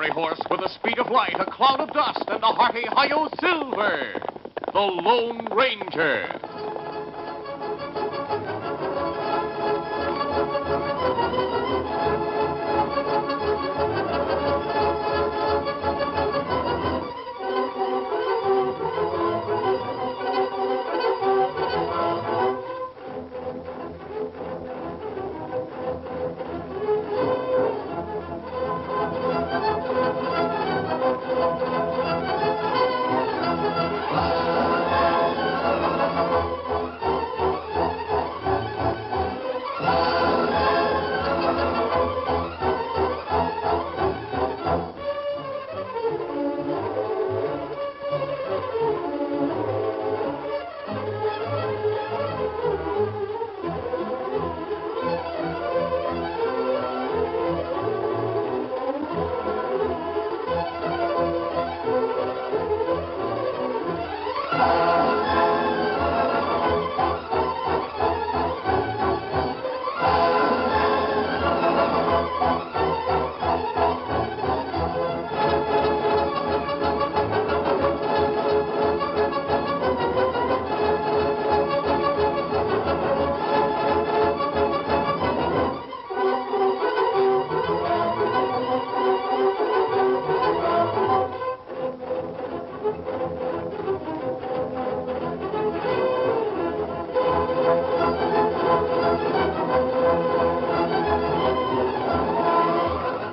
fiery horse with the speed of light, a cloud of dust, and a hearty hi-yo silver, the Lone Ranger.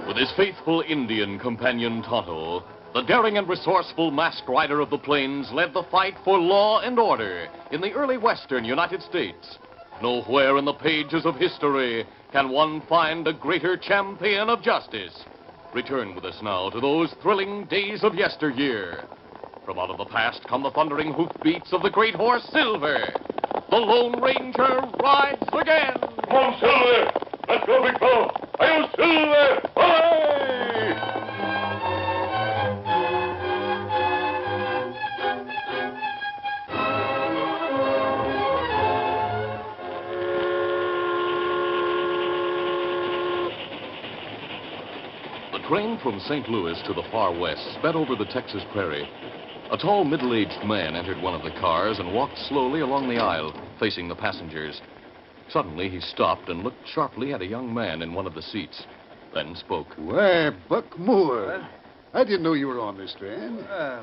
With his faithful Indian companion Tonto, the daring and resourceful masked rider of the plains led the fight for law and order in the early western United States. Nowhere in the pages of history can one find a greater champion of justice. Return with us now to those thrilling days of yesteryear. From out of the past come the thundering hoofbeats of the great horse Silver. The Lone Ranger rides again. Come on, Silver! Let's go, big fellow! Hi-yo, Silver! Hooray! The train from St. Louis to the far west sped over the Texas prairie. A tall, middle-aged man entered one of the cars and walked slowly along the aisle, facing the passengers. Suddenly, he stopped and looked sharply at a young man in one of the seats, then spoke. Why, Buck Moore. What? I didn't know you were on this train.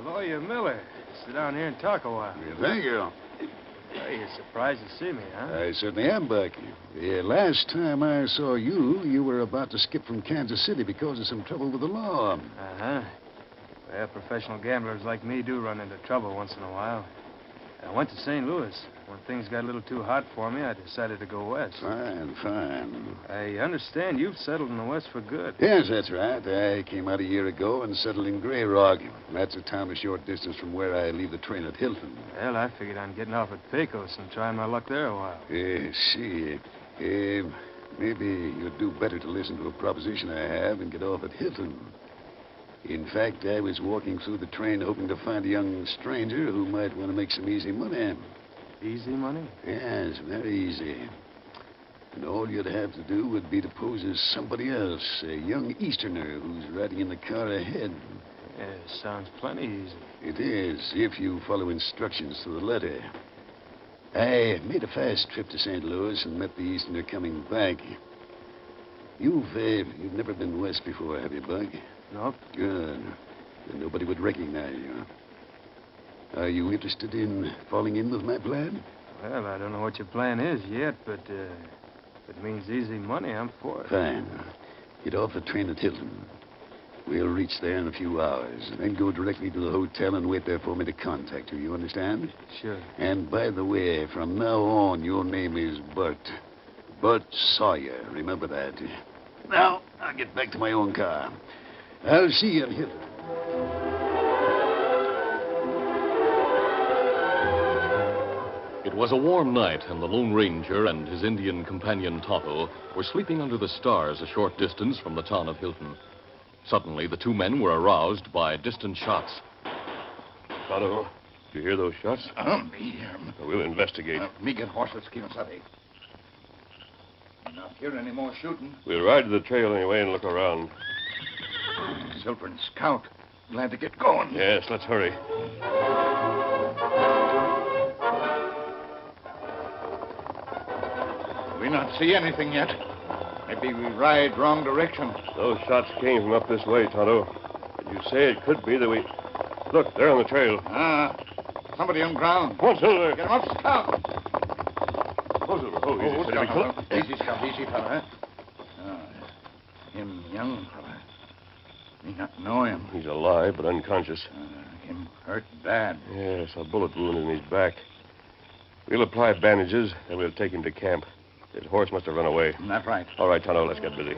Lawyer Miller. Sit down here and talk a while. Thank you. Hey, you're surprised to see me, huh? I certainly am, Buck. Last time I saw you, you were about to skip from Kansas City because of some trouble with the law. Uh-huh. Well, professional gamblers like me do run into trouble once in a while. I went to St. Louis. When things got a little too hot for me, I decided to go west. Fine. I understand you've settled in the west for good. Yes, that's right. I came out a year ago and settled in Grey Rock. That's a town a short distance from where I leave the train at Hilton. Well, I figured on getting off at Pecos and trying my luck there a while. Maybe you'd do better to listen to a proposition I have and get off at Hilton. In fact, I was walking through the train hoping to find a young stranger who might want to make some easy money. Easy money? Yes, very easy. And all you'd have to do would be to pose as somebody else, a young Easterner who's riding in the car ahead. Yeah, sounds plenty easy. It is, if you follow instructions to the letter. I made a fast trip to St. Louis and met the Easterner coming back. You've never been west before, have you, Bug? Nope. Good. Then nobody would recognize you. Are you interested in falling in with my plan? Well, I don't know what your plan is yet, but if it means easy money, I'm for it. Fine. Get off the train at Hilton. We'll reach there in a few hours, then go directly to the hotel and wait there for me to contact you. You understand? Sure. And by the way, from now on, your name is Bert. Bert Sawyer. Remember that. Now, I'll get back to my own car. I'll see you at Hilton. It was a warm night, and the Lone Ranger and his Indian companion Tonto were sleeping under the stars a short distance from the town of Hilton. Suddenly, the two men were aroused by distant shots. Tonto, did you hear those shots? Me. We'll investigate. Me get horses, Kinosati. Not hear any more shooting. We'll ride to the trail anyway and look around. Silver and Scout. Glad to get going. Yes, let's hurry. We not see anything yet. Maybe we ride wrong direction. Those shots came from up this way, Tonto. Did you say it could be that we... Look, they're on the trail. Somebody on ground. Come on, Silver. Get him up, Scout. Oh, Silver. Oh, easy, steady, Scout, fella. easy, Scout. Easy, fella, him young fella. Me not know him. He's alive, but unconscious. Him hurt bad. Yes, a bullet wound in his back. We'll apply bandages, and we'll take him to camp. His horse must have run away. That's right. All right, Tonto, let's get busy.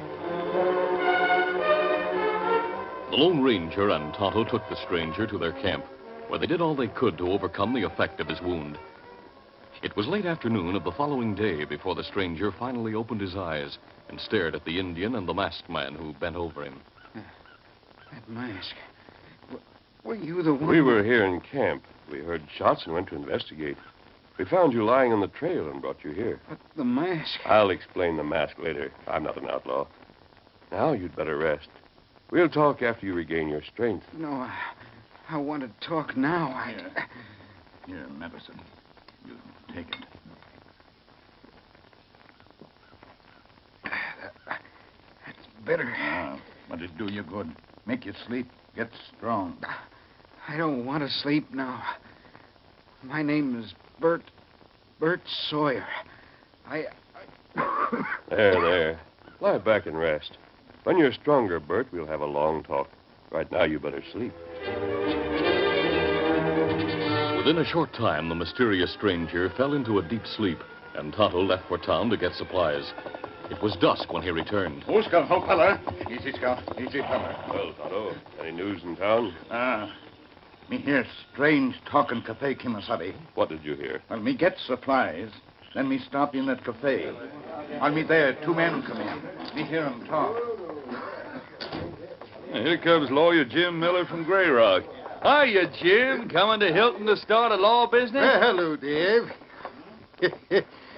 The Lone Ranger and Tonto took the stranger to their camp, where they did all they could to overcome the effect of his wound. It was late afternoon of the following day before the stranger finally opened his eyes and stared at the Indian and the masked man who bent over him. That mask. Were you the one? We were here in camp. We heard shots and went to investigate. We found you lying on the trail and brought you here. But the mask. I'll explain the mask later. I'm not an outlaw. Now you'd better rest. We'll talk after you regain your strength. No, I want to talk now. Here, medicine. You take it. That's better. But it do you good. Make you sleep. Get strong. I don't want to sleep now. My name is Bert Sawyer. There. Lie back and rest. When you're stronger, Bert, we'll have a long talk. Right now, you better sleep. Within a short time, the mysterious stranger fell into a deep sleep, and Tonto left for town to get supplies. It was dusk when he returned. Oh, Scout, oh, fella. Easy, Scout. Easy, fella. Well, Tonto, any news in town? Me hear strange talk in Cafe Kimasabi. What did you hear? Well, me get supplies. Then me stop in at cafe. While me there, two men come in. Me hear 'em talk. Here comes lawyer Jim Miller from Grey Rock. Hiya, Jim. Coming to Hilton to start a law business? Hello, Dave.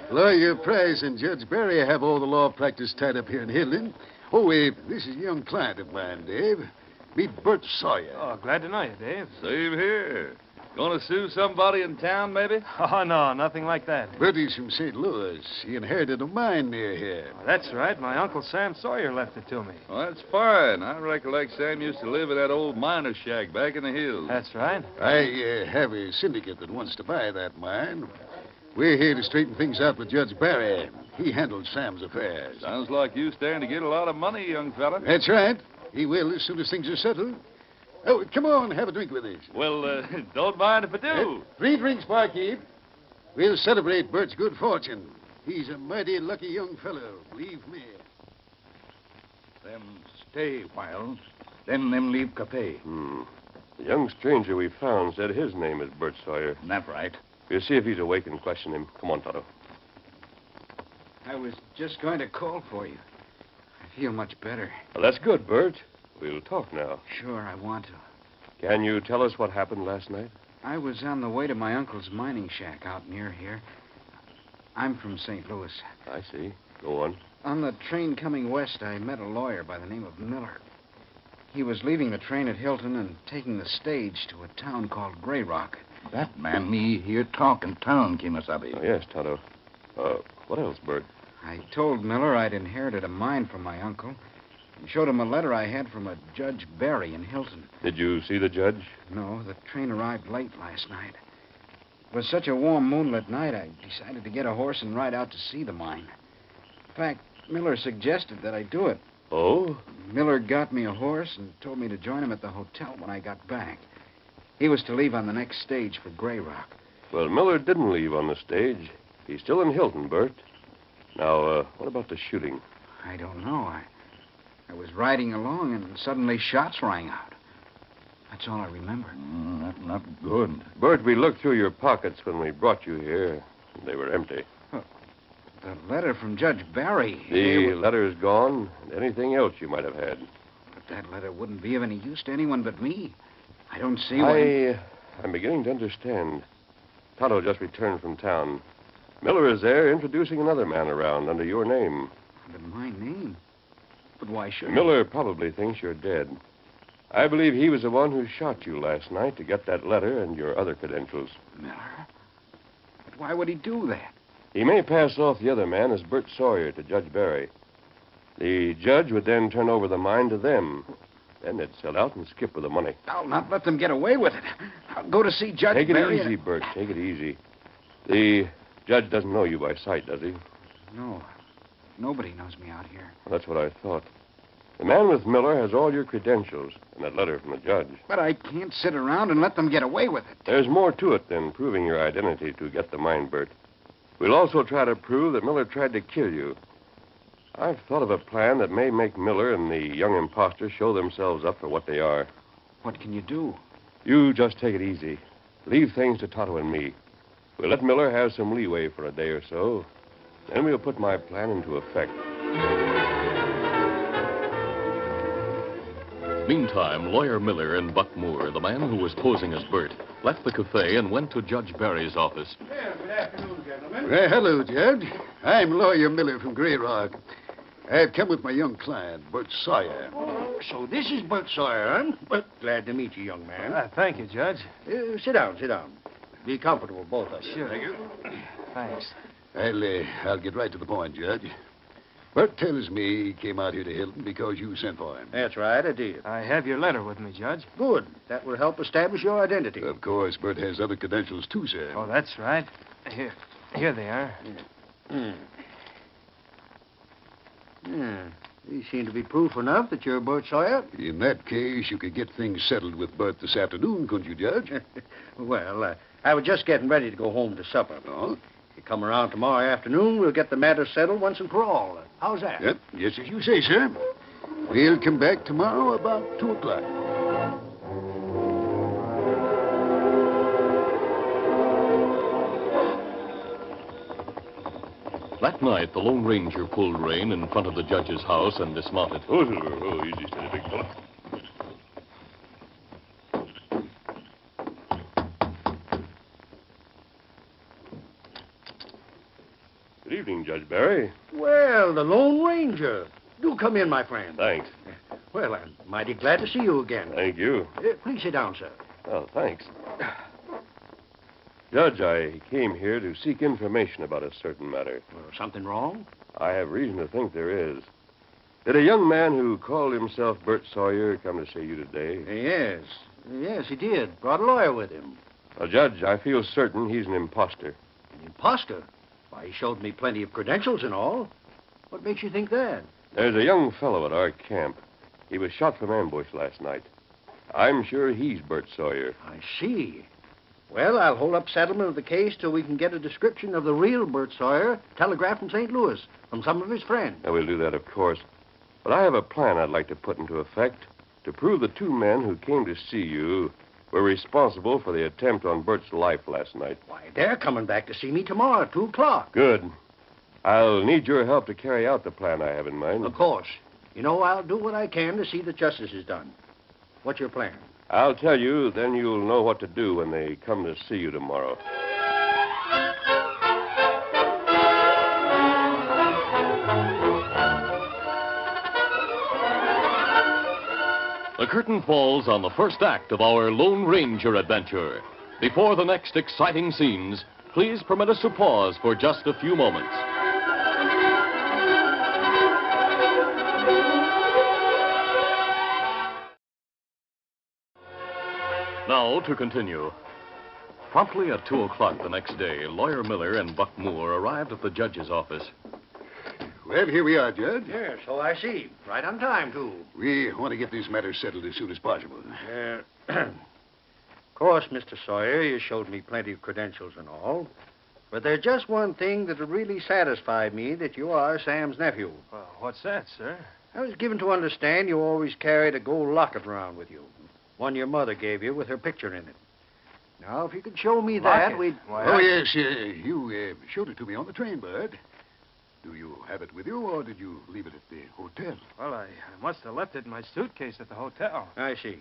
Lawyer Price and Judge Barry have all the law practice tied up here in Hilton. Oh, this is a young client of mine, Dave. Meet Bert Sawyer. Oh, glad to know you, Dave. Same here. Gonna sue somebody in town, maybe? Oh, no, nothing like that. Bertie's from St. Louis. He inherited a mine near here. That's right. My Uncle Sam Sawyer left it to me. Well, that's fine. I recollect Sam used to live in that old miner's shack back in the hills. That's right. I have a syndicate that wants to buy that mine. We're here to straighten things out with Judge Barry. He handles Sam's affairs. Sounds like you stand to get a lot of money, young fella. That's right. He will as soon as things are settled. Oh, come on, have a drink with us. Well, don't mind if I do. 3 drinks, barkeep. We'll celebrate Bert's good fortune. He's a mighty lucky young fellow, believe me. Them stay while, then them leave cafe. The young stranger we found said his name is Bert Sawyer. That right. We'll see if he's awake and question him. Come on, Tonto. I was just going to call for you. I feel much better. Well, that's good, Bert. We'll talk now. Sure, I want to. Can you tell us what happened last night? I was on the way to my uncle's mining shack out near here. I'm from St. Louis. I see. Go on. On the train coming west, I met a lawyer by the name of Miller. He was leaving the train at Hilton and taking the stage to a town called Grey Rock. That man me hear talk in town, Kimasabi. Oh, yes, Tonto. What else, Bert? I told Miller I'd inherited a mine from my uncle and showed him a letter I had from a Judge Barry in Hilton. Did you see the judge? No, the train arrived late last night. It was such a warm moonlit night, I decided to get a horse and ride out to see the mine. In fact, Miller suggested that I do it. Oh? Miller got me a horse and told me to join him at the hotel when I got back. He was to leave on the next stage for Grey Rock. Well, Miller didn't leave on the stage. He's still in Hilton, Bert. Now, what about the shooting? I don't know. I was riding along and suddenly shots rang out. That's all I remember. That's not good. Bert, we looked through your pockets when we brought you here. They were empty. The letter from Judge Barry. The letter's gone, and anything else you might have had. But that letter wouldn't be of any use to anyone but me. I don't see why... I'm beginning to understand. Tonto just returned from town. Miller is there introducing another man around under your name. Under my name? But why should Miller probably thinks you're dead. I believe he was the one who shot you last night to get that letter and your other credentials. Miller? But why would he do that? He may pass off the other man as Bert Sawyer to Judge Barry. The judge would then turn over the mine to them. Then they'd sell out and skip with the money. I'll not let them get away with it. I'll go to see Judge Take it Barry. easy, Bert. Take it easy. The judge doesn't know you by sight, does he? No. Nobody knows me out here. Well, that's what I thought. The man with Miller has all your credentials and that letter from the judge. But I can't sit around and let them get away with it. There's more to it than proving your identity to get the mine, Bert. We'll also try to prove that Miller tried to kill you. I've thought of a plan that may make Miller and the young imposter show themselves up for what they are. What can you do? You just take it easy. Leave things to Tonto and me. We'll let Miller have some leeway for a day or so. Then we'll put my plan into effect. Meantime, Lawyer Miller and Buck Moore, the man who was posing as Bert, left the cafe and went to Judge Barry's office. Well, good afternoon, gentlemen. Well, hello, Judge. I'm Lawyer Miller from Grey Rock. I've come with my young client, Bert Sawyer. So this is Bert Sawyer, huh? Well, glad to meet you, young man. Thank you, Judge. Sit down, sit down. Be comfortable, both of you. Sure. Thank you. Thanks. I'll get right to the point, Judge. Bert tells me he came out here to Hilton because you sent for him. That's right, I did. I have your letter with me, Judge. Good. That will help establish your identity. Of course, Bert has other credentials too, sir. Oh, that's right. Here they are. These seem to be proof enough that you're Bert Sawyer. In that case, you could get things settled with Bert this afternoon, couldn't you, Judge? Well, I was just getting ready to go home to supper. Oh? You come around tomorrow afternoon, we'll get the matter settled once and for all. How's that? Yep, just as you say, sir. We'll come back tomorrow about 2 o'clock. That night, the Lone Ranger pulled rein in front of the judge's house and dismounted. Oh, easy, steady, big fella. Good evening, Judge Barry. Well, the Lone Ranger. Do come in, my friend. Thanks. Well, I'm mighty glad to see you again. Thank you. Please sit down, sir. Oh, thanks. Judge, I came here to seek information about a certain matter. Something wrong? I have reason to think there is. Did a young man who called himself Bert Sawyer come to see you today? Yes, he did. Brought a lawyer with him. Well, Judge, I feel certain he's an imposter. An imposter? Why, he showed me plenty of credentials and all. What makes you think that? There's a young fellow at our camp. He was shot from ambush last night. I'm sure he's Bert Sawyer. I see. Well, I'll hold up settlement of the case till we can get a description of the real Bert Sawyer telegraphed from St. Louis from some of his friends. Now, we'll do that, of course. But I have a plan I'd like to put into effect to prove the two men who came to see you were responsible for the attempt on Bert's life last night. Why, they're coming back to see me tomorrow at 2 o'clock. Good. I'll need your help to carry out the plan I have in mind. Of course. You know, I'll do what I can to see that justice is done. What's your plan? I'll tell you, then you'll know what to do when they come to see you tomorrow. The curtain falls on the first act of our Lone Ranger adventure. Before the next exciting scenes, please permit us to pause for just a few moments. Now, to continue. Promptly at 2 o'clock the next day, Lawyer Miller and Buck Moore arrived at the judge's office. Well, here we are, Judge. Yes, so I see. Right on time, too. We want to get this matter settled as soon as possible. Of course, Mr. Sawyer, you showed me plenty of credentials and all. But there's just one thing that'll really satisfy me that you are Sam's nephew. Well, what's that, sir? I was given to understand you always carried a gold locket around with you. One your mother gave you with her picture in it. Now, if you could show me that, Locket? we'd... Why, Yes, you showed it to me on the train, Bud. Do you have it with you, or did you leave it at the hotel? Well, I must have left it in my suitcase at the hotel. I see.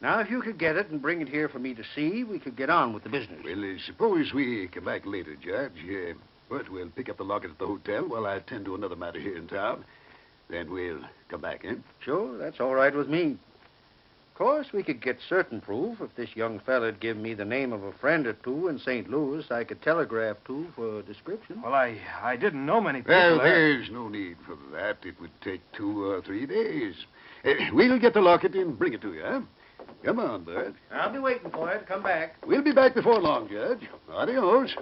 Now, if you could get it and bring it here for me to see, we could get on with the business. Well, suppose we come back later, Judge. Bert will pick up the locket at the hotel while I attend to another matter here in town. Then we'll come back, eh? Sure, that's all right with me. Of course, we could get certain proof. If this young fella'd give me the name of a friend or two in St. Louis I could telegraph to for a description. Well, I didn't know many people. Well, there. there's no need for that. It would take 2 or 3 days. We'll get the locket and bring it to you, huh? Come on, Bert. I'll be waiting for you to come back. We'll be back before long, Judge. Adios.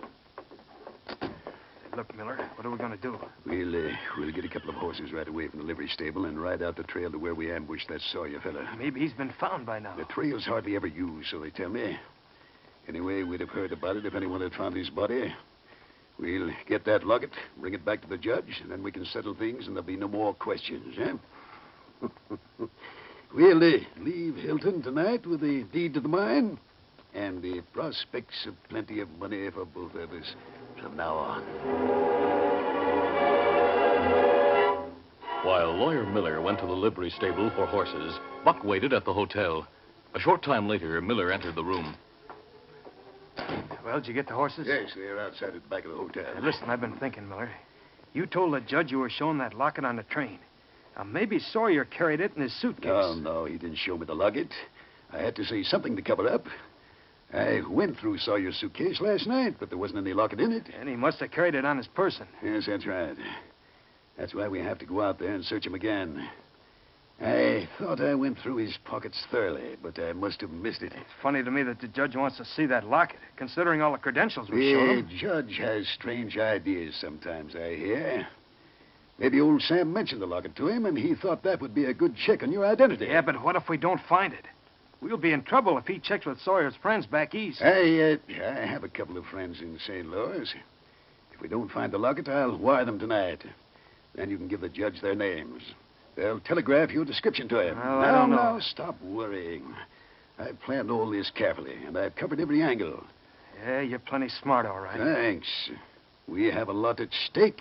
Look, Miller, what are we going to do? We'll get a couple of horses right away from the livery stable and ride out the trail to where we ambushed that Sawyer fella. Maybe he's been found by now. The trail's hardly ever used, so they tell me. Anyway, we'd have heard about it if anyone had found his body. We'll get that locket, bring it back to the judge, and then we can settle things and there'll be no more questions, eh? We'll leave Hilton tonight with the deed to the mine and the prospects of plenty of money for both of us from now on. While Lawyer Miller went to the livery stable for horses, Buck waited at the hotel. A short time later, Miller entered the room. Well, did you get the horses? Yes, they're outside at the back of the hotel. Listen, I've been thinking, Miller. You told the judge you were showing that locket on the train. Now, maybe Sawyer carried it in his suitcase. No, he didn't show me the locket. I had to say something to cover up. I went through Sawyer's suitcase last night, but there wasn't any locket in it. And he must have carried it on his person. Yes, that's right. That's why we have to go out there and search him again. I thought I went through his pockets thoroughly, but I must have missed it. It's funny to me that the judge wants to see that locket, considering all the credentials we showed him. The judge has strange ideas sometimes, I hear. Maybe old Sam mentioned the locket to him, and he thought that would be a good check on your identity. Yeah, but what if we don't find it? We'll be in trouble if he checks with Sawyer's friends back east. I have a couple of friends in St. Louis. If we don't find the locket, I'll wire them tonight. Then you can give the judge their names. They'll telegraph you a description to him. Well, I don't know. Now, stop worrying. I've planned all this carefully, and I've covered every angle. Yeah, you're plenty smart, all right. Thanks. We have a lot at stake.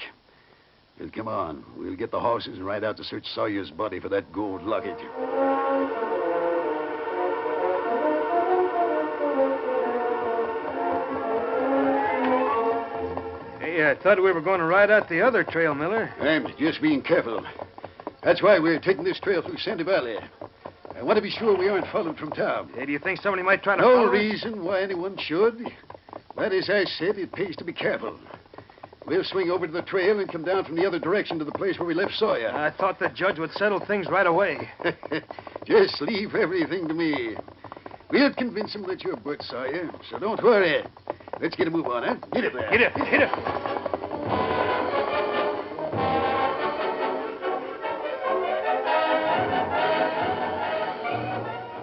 Well, come on. We'll get the horses and ride out to search Sawyer's body for that gold locket. Hey, I thought we were going to ride out the other trail, Miller. I'm just being careful. That's why we're taking this trail through Sandy Valley. I want to be sure we aren't followed from town. Hey, do you think somebody might try to No follow us? reason why anyone should. But as I said, it pays to be careful. We'll swing over to the trail and come down from the other direction to the place where we left Sawyer. I thought the judge would settle things right away. Just leave everything to me. We'll convince him that you're Bert Sawyer, so don't worry. Let's get a move on, huh? Get it there. Hit it, hit it.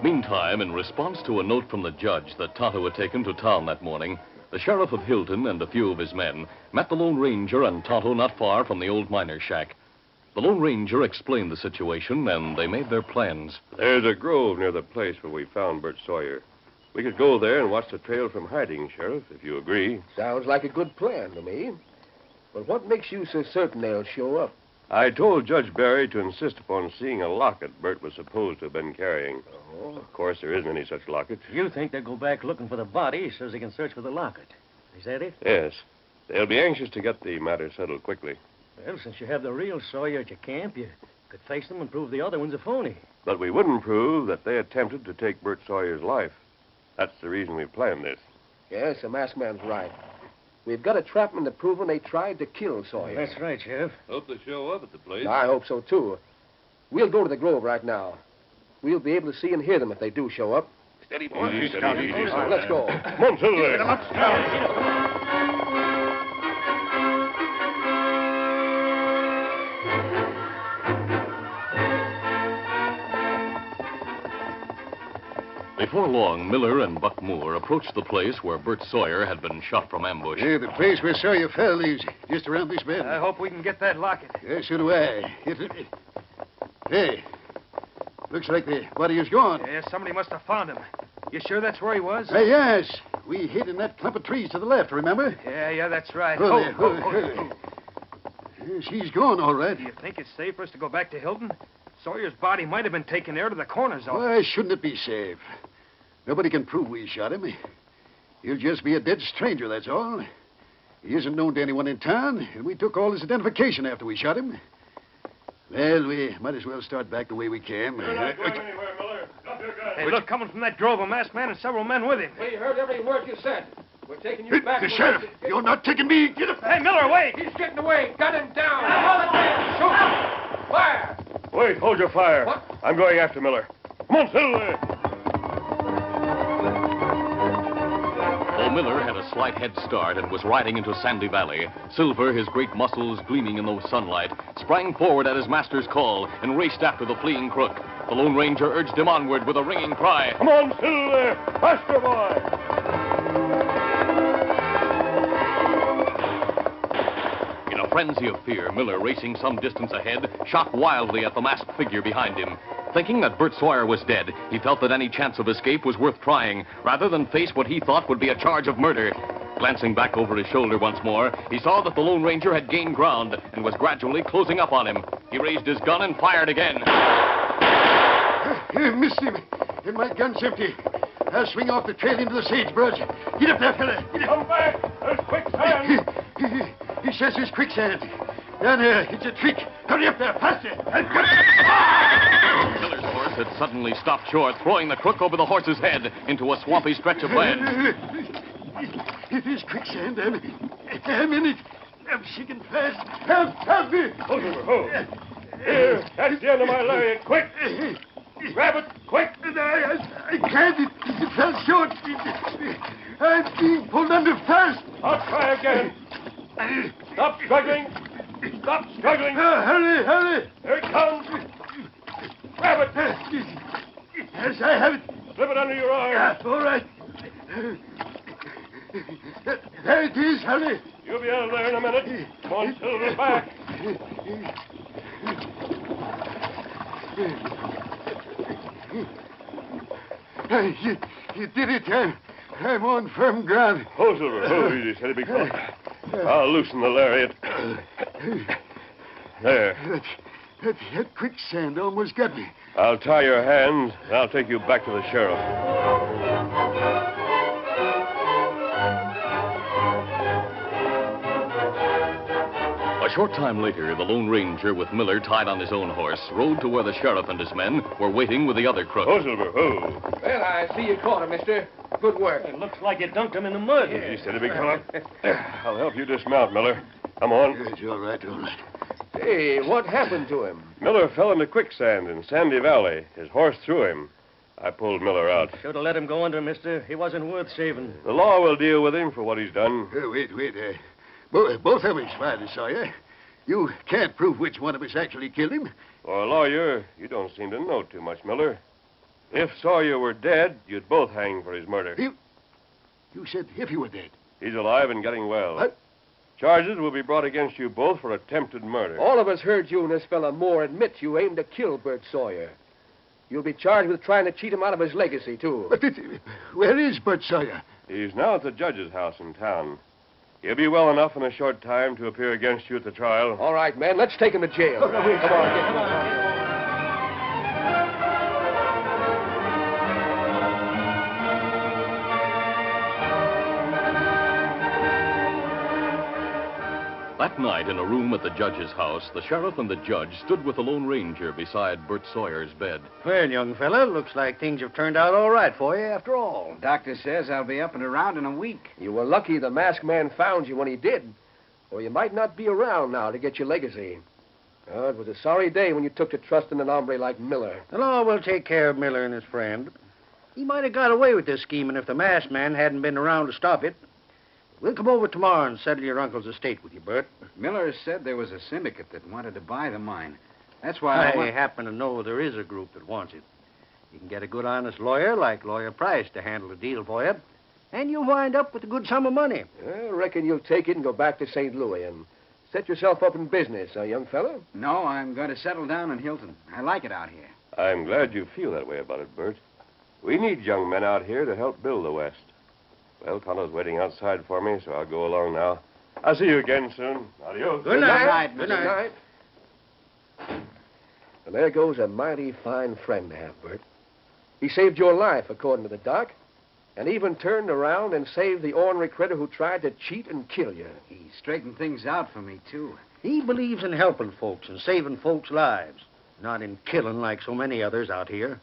Meantime, in response to a note from the judge that Tonto had taken to town that morning, the sheriff of Hilton and a few of his men met the Lone Ranger and Tonto not far from the old miner's shack. The Lone Ranger explained the situation, and they made their plans. There's a grove near the place where we found Bert Sawyer. We could go there and watch the trail from hiding, Sheriff, if you agree. Sounds like a good plan to me. But what makes you so certain they'll show up? I told Judge Barry to insist upon seeing a locket Bert was supposed to have been carrying. Oh. Of course, there isn't any such locket. You think they'll go back looking for the body so they can search for the locket. Is that it? Yes. They'll be anxious to get the matter settled quickly. Well, since you have the real Sawyer at your camp, you could face them and prove the other one's a phony. But we wouldn't prove that they attempted to take Bert Sawyer's life. That's the reason we planned this. Yes, the masked man's right. We've got to trap them into proving they tried to kill Sawyer. That's right, Sheriff. Hope they show up at the place. I hope so, too. We'll go to the grove right now. We'll be able to see and hear them if they do show up. Steady, boy. Easy, Steady, steady, easy. easy. All right, let's go. Come on, Silver. Before long, Miller and Buck Moore approached the place where Bert Sawyer had been shot from ambush. Yeah, the place where Sawyer fell is just around this bend. I hope we can get that locket. Yeah, so do I. Hey, looks like the body is gone. Yeah, somebody must have found him. You sure that's where he was? Yes. We hid in that clump of trees to the left, remember? Yeah, that's right. Oh, Oh, there. oh, oh, oh. Yes, he's gone, all right. Do you think it's safe for us to go back to Hilton? Sawyer's body might have been taken there to the coroner's office. Why shouldn't it be safe? Nobody can prove we shot him. He'll just be a dead stranger, that's all. He isn't known to anyone in town, and we took all his identification after we shot him. Well, we might as well start back the way we came. You're not going anywhere, Miller. Drop your gun. Hey, look, coming from that grove, a masked man and several men with him. We heard every word you said. We're taking you back. The sheriff, you're not taking me. Get up. Hey, Miller, wait! He's getting away. Gun him down. Shoot him. Fire. Wait, hold your fire. What? I'm going after Miller. Come on, Silver. Though Miller had a slight head start and was riding into Sandy Valley, Silver, his great muscles gleaming in the sunlight, sprang forward at his master's call and raced after the fleeing crook. The Lone Ranger urged him onward with a ringing cry. Come on, Silver. Faster, boy. In a frenzy of fear, Miller, racing some distance ahead, shot wildly at the masked figure behind him. Thinking that Bert Sawyer was dead, he felt that any chance of escape was worth trying, rather than face what he thought would be a charge of murder. Glancing back over his shoulder once more, he saw that the Lone Ranger had gained ground and was gradually closing up on him. He raised his gun and fired again. Missed him. And my gun's empty. I'll swing off the trail into the sagebrush. Get up there, fella. Get up. Come back. There's quicksand. He says there's quicksand. Down there, it's a trick. Hurry up there, faster. Miller's horse had suddenly stopped short, throwing the crook over the horse's head into a swampy stretch of land. It is quicksand. I'm in it. I'm shaking fast. Help me. Hold over, hold. Here, that's the end of my lariat. Quick. Grab it, quick. I can't. It fell short. I'm being pulled under fast. I'll try again. Stop struggling. Stop struggling. Hurry. Here it comes. Grab it. Yes, I have it. Slip it under your arm. All right. There it is, hurry. You'll be out of there in a minute. Come on, Silver, back. You did it, I'm on firm ground. Oh, Silver. Oh, easy, steady, big fellow. I'll loosen the lariat. There. That quicksand almost got me. I'll tie your hands, and I'll take you back to the sheriff. A short time later, the Lone Ranger, with Miller tied on his own horse, rode to where the sheriff and his men were waiting with the other crook. Oh, Silver, oh. Well, I see you caught him, mister. Good work. It looks like you dunked him in the mud. Easy, steady, big fellow. I'll help you dismount, Miller. Come on. It's all right. Hey, what happened to him? Miller fell into quicksand in Sandy Valley. His horse threw him. I pulled Miller out. Should have let him go under, mister. He wasn't worth saving. The law will deal with him for what he's done. Wait. Both of us fired us, Sawyer. You can't prove which one of us actually killed him. For a lawyer, you don't seem to know too much, Miller. If Sawyer were dead, you'd both hang for his murder. You said if he were dead. He's alive and getting well. What? Charges will be brought against you both for attempted murder. All of us heard you and this fella Moore admit you aimed to kill Bert Sawyer. You'll be charged with trying to cheat him out of his legacy, too. But where is Bert Sawyer? He's now at the judge's house in town. He'll be well enough in a short time to appear against you at the trial. All right, man, let's take him to jail. Come on. That night, in a room at the judge's house, the sheriff and the judge stood with the Lone Ranger beside Bert Sawyer's bed. Well, young fella, looks like things have turned out all right for you after all. Doctor says I'll be up and around in a week. You were lucky the masked man found you when he did, or you might not be around now to get your legacy. Oh, it was a sorry day when you took to trusting an hombre like Miller. The law will take care of Miller and his friend. He might have got away with this scheming if the masked man hadn't been around to stop it. We'll come over tomorrow and settle your uncle's estate with you, Bert. Miller said there was a syndicate that wanted to buy the mine. That's why I happen to know there is a group that wants it. You can get a good, honest lawyer like Lawyer Price to handle the deal for you, and you'll wind up with a good sum of money. I reckon you'll take it and go back to St. Louis and set yourself up in business, young fella. No, I'm going to settle down in Hilton. I like it out here. I'm glad you feel that way about it, Bert. We need young men out here to help build the West. Well, Tonto's waiting outside for me, so I'll go along now. I'll see you again soon. Adios. Good night. Good night. And there goes a mighty fine friend to have, Bert. He saved your life, according to the doc, and even turned around and saved the ornery critter who tried to cheat and kill you. He straightened things out for me, too. He believes in helping folks and saving folks' lives, not in killing like so many others out here.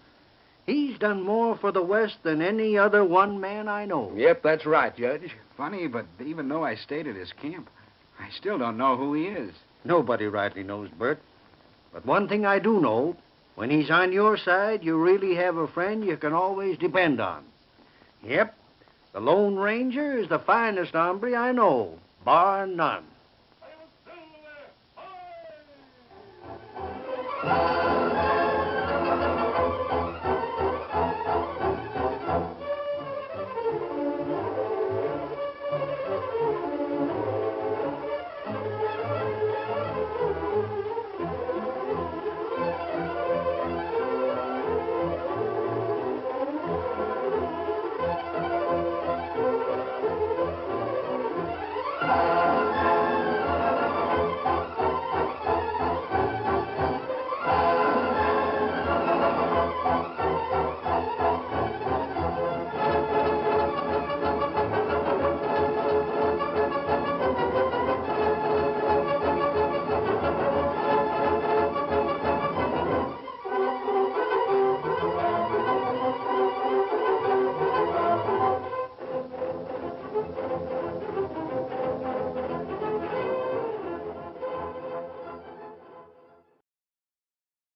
He's done more for the West than any other one man I know. Yep, that's right, Judge. Funny, but even though I stayed at his camp, I still don't know who he is. Nobody rightly knows, Bert. But one thing I do know, when he's on your side, you really have a friend you can always depend on. Yep, the Lone Ranger is the finest hombre I know, bar none.